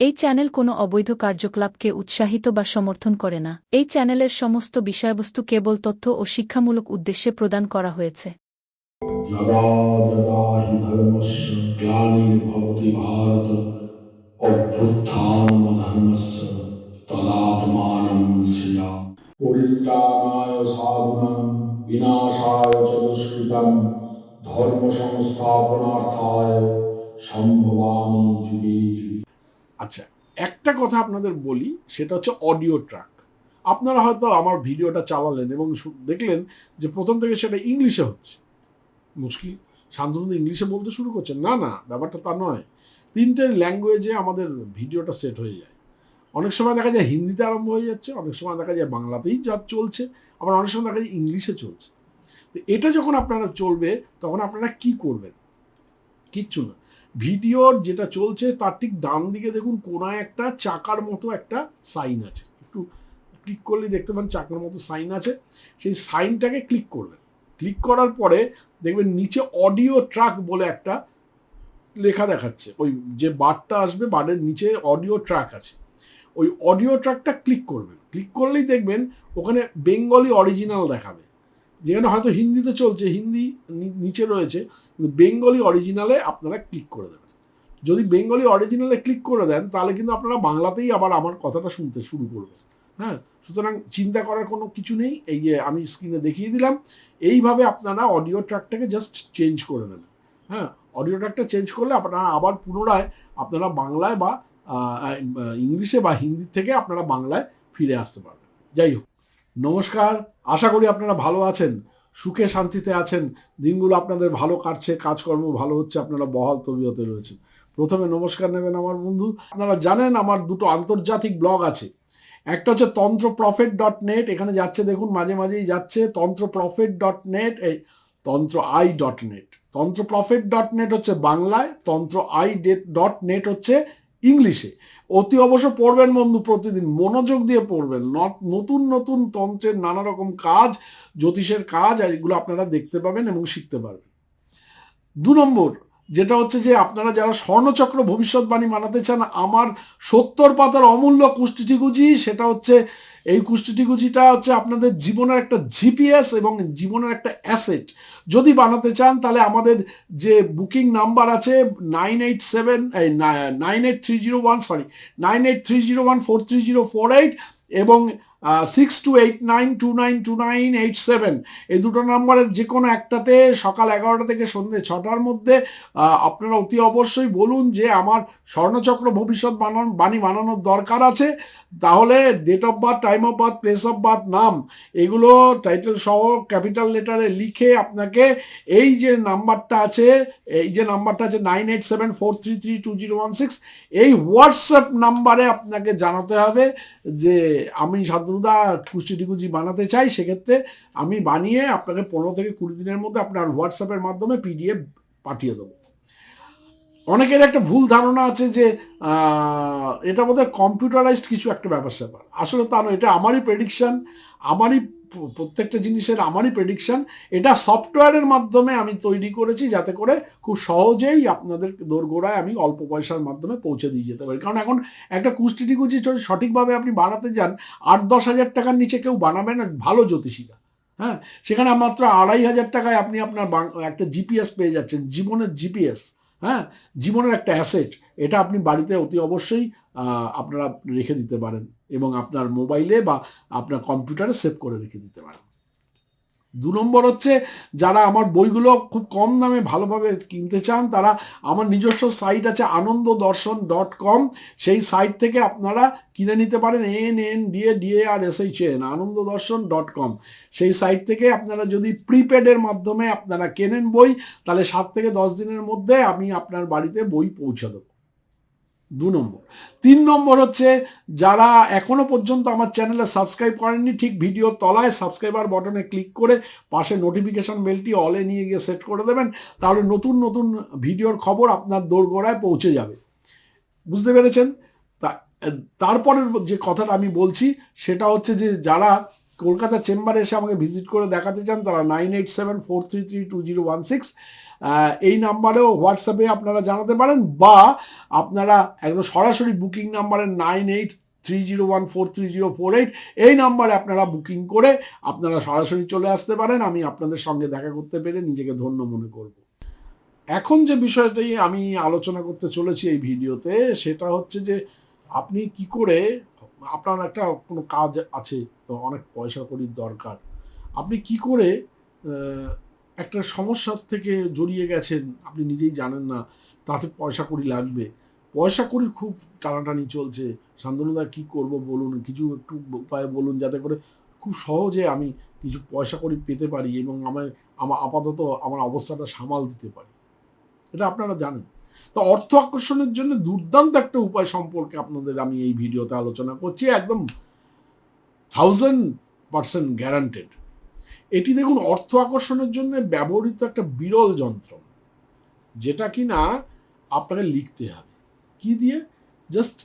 এই চ্যানেল কোনো অবৈধ কার্যকলাপকে উৎসাহিত বা সমর্থন করে না। এই চ্যানেলের সমস্ত বিষয়বস্তু কেবল তথ্য ও শিক্ষামূলক উদ্দেশ্যে প্রদান করা হয়েছে। যদা যদা হি ধর্মস্য গ্লানির্ভবতি ভারত অভ্যুত্থানমধর্মস্য তদাত্মানং সৃজামি। পরিত্রাণায় সাধুনাং বিনাশায় চ দুষ্কৃতং ধর্ম সংস্থাপনার্থায় সম্ভবামি যুগে যুগে। আচ্ছা, একটা কথা আপনাদের বলি, সেটা হচ্ছে অডিও ট্র্যাক। আপনারা হয়তো আমার ভিডিওটা চালালেন এবং দেখলেন যে প্রথম থেকে সেটা ইংলিশে হচ্ছে। মুশকিল, শান্তনু ইংলিশে বলতে শুরু করছেন। না না, ব্যাপারটা তা নয়। 3টে ল্যাঙ্গুয়েজে আমাদের ভিডিওটা সেট হয়ে যায়। অনেক সময় দেখা যায় হিন্দিতে আরম্ভ হয়ে যাচ্ছে, অনেক সময় দেখা যায় বাংলাতেই যা চলছে, আবার অনেক সময় দেখা যায় ইংলিশে চলছে। তো এটা যখন আপনারা চলবে তখন আপনারা কি করবেন? কিচ্ছু না, ভিডিওর যেটা চলছে তার ঠিক ডান দিকে দেখুন কোনায় একটা চাকার মতো একটা সাইন আছে, একটু ক্লিক করলে দেখতে পান চাকার মতো সাইন আছে। সেই সাইনটাকে ক্লিক করবেন। ক্লিক করার পরে দেখবেন নিচে অডিও ট্র্যাক বলে একটা লেখা দেখাচ্ছে। ওই যে বারটা আসবে, বারের নিচে অডিও ট্র্যাক আছে, ওই অডিও ট্র্যাকটা ক্লিক করবেন। ক্লিক করলেই দেখবেন ওখানে বেঙ্গলি অরিজিনাল দেখাবে। যেখানে হয়তো হিন্দিতে চলছে, হিন্দি নিচে রয়েছে, কিন্তু বেঙ্গলি অরিজিনালে আপনারা ক্লিক করে দেবেন। যদি বেঙ্গলি অরিজিনালে ক্লিক করে দেন তাহলে কিন্তু আপনারা বাংলাতেই আবার আমার কথাটা শুনতে শুরু করবেন। হ্যাঁ, সুতরাং চিন্তা করার কোনো কিছু নেই। এই যে আমি স্ক্রিনে দেখিয়ে দিলাম, এইভাবে আপনারা অডিও ট্র্যাকটাকে জাস্ট চেঞ্জ করে নেবেন। হ্যাঁ, অডিও ট্র্যাকটা চেঞ্জ করলে আপনারা আবার পুনরায় আপনারা বাংলায় বা ইংলিশে বা হিন্দি থেকে আপনারা বাংলায় ফিরে আসতে পারবেন। যাই হোক, নমস্কার, আশা করি আপনারা ভালো আছেন, সুখে শান্তিতে আছেন, দিনগুলো আপনাদের ভালো কাটছে, কাজকর্ম ভালো হচ্ছে, আপনারা বহাল তবিয়তে রয়েছেন। প্রথমে নমস্কার নেবেন আমার বন্ধু। আপনারা জানেন আমার 2টো আন্তর্জাতিক ব্লগ আছে। একটা হচ্ছে তন্ত্রপ্রফেট.net, এখানে যাচ্ছে দেখুন, মাঝে মাঝেই যাচ্ছে তন্ত্রপ্রফেট.net, এই তন্ত্রআই.net। তন্ত্রপ্রফেট.net হচ্ছে বাংলায়, তন্ত্রআই.net হচ্ছে ইংলিশে। অতি অবশ্য পড়বেন বন্ধু, প্রতিদিন মনোযোগ দিয়ে পড়বেন। নতুন নতুন তন্ত্রের নানা রকম কাজ, জ্যোতিষের কাজ, আর এগুলো আপনারা দেখতে পাবেন এবং শিখতে পারবেন। 2 নম্বর যেটা হচ্ছে যে আপনারা যারা স্বর্ণচক্র ভবিষ্যৎবাণী বানাতে চান, আমার 70 পাতার অমূল্য কুষ্টিটিকুজি, সেটা হচ্ছে এই কুষ্টিটিকুজিটা হচ্ছে আপনাদের জীবনের একটা জিপিএস এবং জীবনের একটা অ্যাসেট। যদি বানাতে চান তাহলে আমাদের যে বুকিং নাম্বার আছে 9830143048 এবং 6289292987, এই 2টো নাম্বারের যে কোনো একটাতে সকাল 11টা থেকে সন্ধ্যে 6টার মধ্যে আপনারা অতি অবশ্যই বলুন যে আমার স্বর্ণচক্র ভবিষ্যৎ বাণী বানানোর দরকার আছে। তাহলে date of birth, time of birth, place of birth, নাম, এগুলো টাইটেল সহ ক্যাপিটাল লেটারে লিখে আপনাকে এই যে নাম্বারটা আছে 9874332016, এই হোয়াটসঅ্যাপ নাম্বারে আপনাকে জানাতে হবে যে আমি শান্তনুদা কুষ্টিটিকুজি বানাতে চাই। সেক্ষেত্রে আমি বানিয়ে আপনাকে 15 থেকে 20 দিনের মধ্যে আপনার হোয়াটসঅ্যাপের মাধ্যমে পিডিএফ পাঠিয়ে দেবো। অনেকের একটা ভুল ধারণা আছে যে এটা বোধহয় কম্পিউটারাইজড কিছু একটা ব্যাপার স্যাপার। আসলে তা নয়, এটা আমারই প্রেডিকশন, আমারই প্রত্যেকটা জিনিসের আমারই প্রেডিকশন। এটা সফটওয়্যারের মাধ্যমে আমি তৈরি করেছি যাতে করে খুব সহজেই আপনাদের দোরগোড়ায় আমি অল্প পয়সার মাধ্যমে পৌঁছে দিয়ে যেতে পারি। কারণ এখন একটা কুষ্টিটিকুজি সঠিকভাবে আপনি বানাতে যান, 8-10 হাজার টাকার নিচে কেউ বানাবে না ভালো জ্যোতিষীরা। হ্যাঁ, সেখানে মাত্র 2,500 টাকায় আপনি আপনার একটা জিপিএস পেয়ে যাচ্ছেন, জীবনের জিপিএস। হ্যাঁ, জীবনের একটা অ্যাসেট। এটা আপনি বাড়িতে অতি অবশ্যই আপনারা রেখে দিতে পারেন এবং আপনার মোবাইলে বা আপনার কম্পিউটারে সেভ করে রেখে দিতে পারেন। 2 নম্বর হচ্ছে যারা আমার বইগুলো খুব কম দামে ভালোভাবে কিনতে চান, তারা আমার নিজস্ব সাইট আছে anondodarshan.com, সেই সাইট থেকে আপনারা কিনে নিতে পারেন। ANNDADARSHAN anondodarshan.com, সেই সাইট থেকে আপনারা যদি প্রিপেডের মাধ্যমে আপনারা কেনেন বই, তাহলে 7 থেকে 10 দিনের মধ্যে আমি আপনার বাড়িতে বই পৌঁছে দেবো। 2 নম্বর। 3 নম্বর হচ্ছে যারা এখনো পর্যন্ত আমার চ্যানেলে সাবস্ক্রাইব করেননি, ঠিক ভিডিওর তলায় সাবস্ক্রাইবার বটনে ক্লিক করে পাশে নোটিফিকেশন বেলটি অলে নিয়ে গিয়ে সেট করে দেবেন, তাহলে নতুন নতুন ভিডিওর খবর আপনার দোরগোড়ায় পৌঁছে যাবে। বুঝতে পেরেছেন? তারপরের যে কথাটা আমি বলছি সেটা হচ্ছে যে যারা কলকাতা চেম্বারে এসে আমাকে ভিজিট করে দেখাতে চান, তারা 9874332016 এই নাম্বারেও হোয়াটসঅ্যাপে আপনারা জানাতে পারেন, বা আপনারা একদম সরাসরি বুকিং নাম্বারে 9830143048 এই নাম্বারে আপনারা বুকিং করে আপনারা সরাসরি চলে আসতে পারেন। আমি আপনাদের সঙ্গে দেখা করতে পেরে নিজেকে ধন্য মনে করব। এখন যে বিষয়টি আমি আলোচনা করতে চলেছি এই ভিডিওতে, সেটা হচ্ছে যে আপনি কি করে, আপনার একটা কোনো কাজ আছে, তো অনেক পয়সা কড়ির দরকার, আপনি কি করে একটা সমস্যার থেকে জড়িয়ে গেছেন, আপনি নিজেই জানেন না, তাতে পয়সা কড়ি লাগবে, পয়সা কড়ির খুব টানাটানি চলছে, শান্তনুদা কি করব বলুন, কিছু একটু উপায় বলুন যাতে করে খুব সহজে আমি কিছু পয়সা কড়ি পেতে পারি এবং আমার আপাতত আমার অবস্থাটা সামাল দিতে পারি। এটা আপনারা জানেন। তো অর্থ আকর্ষণের জন্য দুর্দান্ত একটা উপায় সম্পর্কে আপনাদের আমি এই ভিডিওতে আলোচনা করছি, একদম 1000% গ্যারান্টেড। এটি দেখুন অর্থ আকর্ষণের জন্য ব্যবহৃত একটা বিরল যন্ত্র, যেটা কিনা আপনাকে লিখতে হবে। কি দিয়ে? জাস্ট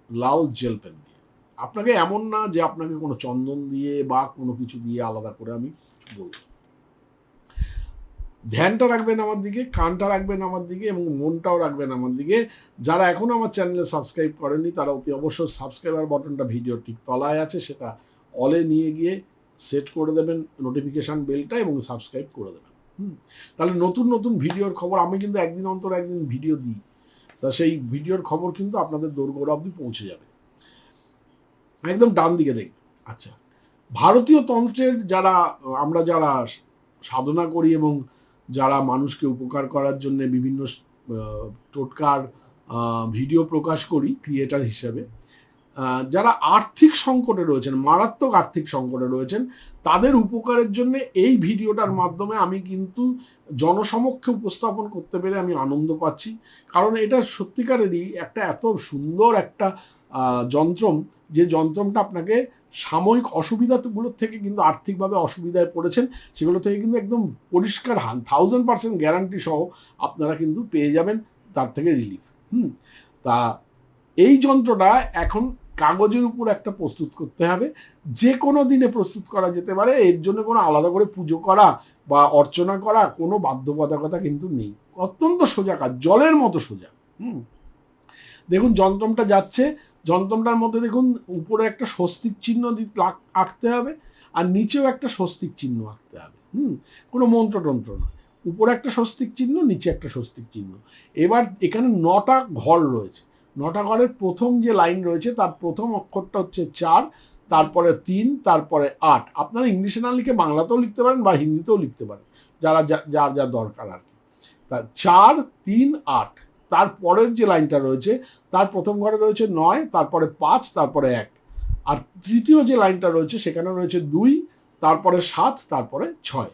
লাল জেল পেন দিয়ে। আপনাকে এমন না যে আপনাকে কোনো চন্দন দিয়ে বা কোনো কিছু দিয়ে আলাদা করে আমি বলবো। ধ্যানটা রাখবেন আমার দিকে, কানটা রাখবেন আমার দিকে এবং মনটাও রাখবেন আমার দিকে। যারা এখনো আমার চ্যানেলে সাবস্ক্রাইব করেননি তারা অতি অবশ্যই সাবস্ক্রাইবার বাটনটা ভিডিওর ঠিক তলায় আছে, সেটা অলে নিয়ে গিয়ে সেট করে দেবেন নোটিফিকেশান বেলটা এবং সাবস্ক্রাইব করে দেবেন। তাহলে নতুন নতুন ভিডিওর খবর, আমি কিন্তু একদিন অন্তর একদিন ভিডিও দিই, তা সেই ভিডিওর খবর কিন্তু আপনাদের দোরগোড়া অবধি পৌঁছে যাবে। একদম ডান দিকে দেখবেন। আচ্ছা, ভারতীয় তন্ত্রের আমরা যারা সাধনা করি এবং যারা মানুষকে উপকার করার জন্য বিভিন্ন টোটকার ভিডিও প্রকাশ করি ক্রিয়েটার হিসেবে, যারা আর্থিক সংকটে রয়েছেন, মারাত্মক আর্থিক সংকটে রয়েছেন, তাদের উপকারের জন্য এই ভিডিওটার মাধ্যমে আমি কিন্তু জনসমক্ষে উপস্থাপন করতে পেরে আমি আনন্দ পাচ্ছি। কারণ এটা সত্যিকারেরই একটা এত সুন্দর একটা যন্ত্রম, যে যন্ত্রমটা আপনাকে সাময়িক অসুবিধাগুলোর থেকে, কিন্তু আর্থিকভাবে অসুবিধায় পড়েছেন সেগুলো থেকে কিন্তু একদম পরিষ্কার 1000% গ্যারান্টি সহ আপনারা কিন্তু পেয়ে যাবেন তার থেকে রিলিফ। তা এই যন্ত্রটা এখন কাগজের উপর একটা প্রস্তুত করতে হবে, যে কোনো দিনে প্রস্তুত করা যেতে পারে, এর জন্য কোনো আলাদা করে পুজো করা বা অর্চনা করা কোনো বাধ্যবাধকতা কিন্তু নেই। অত্যন্ত সোজা কাজ, জলের মতো সোজা। দেখুন যন্ত্রটা যাচ্ছে, যন্ত্রটার মধ্যে দেখুন উপরে একটা স্বস্তিক চিহ্ন আঁকতে হবে আর নিচেও একটা স্বস্তিক চিহ্ন আঁকতে হবে। কোনো মন্ত্রতন্ত্র নয়, উপরে একটা স্বস্তিক চিহ্ন, নিচে একটা স্বস্তিক চিহ্ন। এবার এখানে 9টা ঘর রয়েছে, 9টা ঘরের প্রথম যে লাইন রয়েছে তার প্রথম অক্ষরটা হচ্ছে 4, তারপরে 3, তারপরে 8। আপনারা ইংলিশে না লিখে বাংলাতেও লিখতে পারেন বা হিন্দিতেও লিখতে পারেন, যার যা দরকার আর কি। তা 4, 3, 8। তারপরের যে লাইনটা রয়েছে তার প্রথম ঘরে রয়েছে 9, তারপরে 5, তারপরে 1। আর তৃতীয় যে লাইনটা রয়েছে সেখানে রয়েছে 2, তারপরে 7, তারপরে 6।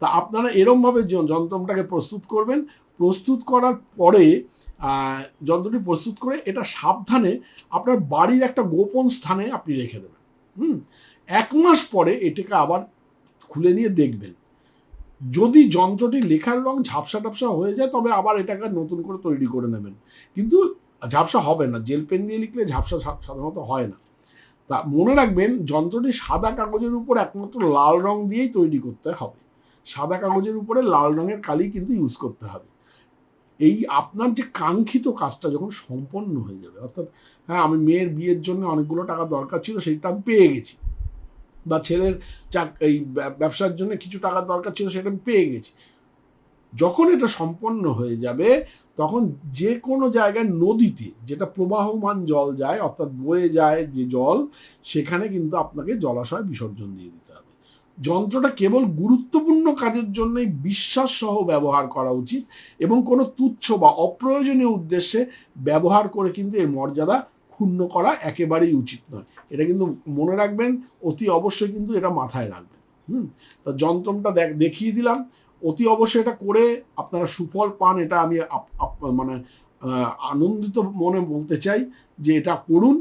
তা আপনারা এরমভাবে যন্ত্রটাকে প্রস্তুত করবেন। প্রস্তুত করার পরে যন্ত্রটি প্রস্তুত করে এটা সাবধানে আপনার বাড়ির একটা গোপন স্থানে আপনি রেখে দেবেন। 1 মাস পরে এটাকে আবার খুলে নিয়ে দেখবেন। যদি যন্ত্রটি লেখার রং ঝাপসা টাপসা হয়ে যায় তবে আবার এটাকে নতুন করে তৈরি করে নেবেন, কিন্তু ঝাপসা হবে না। জেল পেন দিয়ে লিখলে ঝাপসা সাধারণত হয় না। তা মনে রাখবেন যন্ত্রটি সাদা কাগজের উপর একমাত্র লাল রং দিয়েই তৈরি করতে হবে। সাদা কাগজের উপরে লাল রঙের কালি কিন্তু ইউজ করতে হবে। এই আপনার যে কাঙ্ক্ষিত কাজটা যখন সম্পন্ন হয়ে যাবে, অর্থাৎ হ্যাঁ আমি মেয়ের বিয়ের জন্য অনেকগুলো টাকা দরকার ছিল, সেইটা আমি পেয়ে গেছি, বা ছেলের এই ব্যবসার জন্য কিছু টাকা দরকার ছিল, সেটা আমি পেয়ে গেছি। যখন এটা সম্পন্ন হয়ে যাবে তখন যে কোনো জায়গায় নদীতে যেটা প্রবাহমান জল যায়, অর্থাৎ বয়ে যায় যে জল, সেখানে কিন্তু আপনাকে জলাশয় বিসর্জন দিয়ে দিতে হবে। যন্ত্রটা কেবল গুরুত্বপূর্ণ কাজের জন্যই বিশ্বাস সহ ব্যবহার করা উচিত এবং কোনো তুচ্ছ বা অপ্রয়োজনীয় উদ্দেশ্যে ব্যবহার করে কিন্তু এর মর্যাদা ক্ষুণ্ণ করা একেবারেই উচিত নয়। এটা কিন্তু মনে রাখবেন, অতি অবশ্যই কিন্তু এটা মাথায় রাখবেন। তা যন্ত্রটা দেখিয়ে দিলাম, অতি অবশ্যই এটা করে আপনারা সুফল পান, এটা আমি মানে আনন্দিত মনে বলতে চাই যে এটা করুন,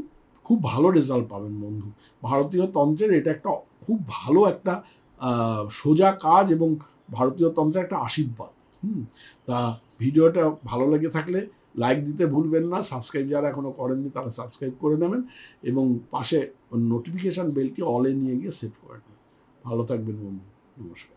খুব ভালো রেজাল্ট পাবেন বন্ধু। ভারতীয় তন্ত্রের এটা একটা খুব ভালো একটা সোজা কাজ এবং ভারতীয় তন্ত্রের একটা আশীর্বাদ। তা ভিডিওটা ভালো লেগে থাকলে লাইক দিতে ভুলবেন না, সাবস্ক্রাইব যারা এখনও করেননি তারা সাবস্ক্রাইব করে নেবেন এবং পাশে নোটিফিকেশান বেলটি অলে নিয়ে গিয়ে সেট করে নেবেন। ভালো থাকবেন বন্ধু, নমস্কার।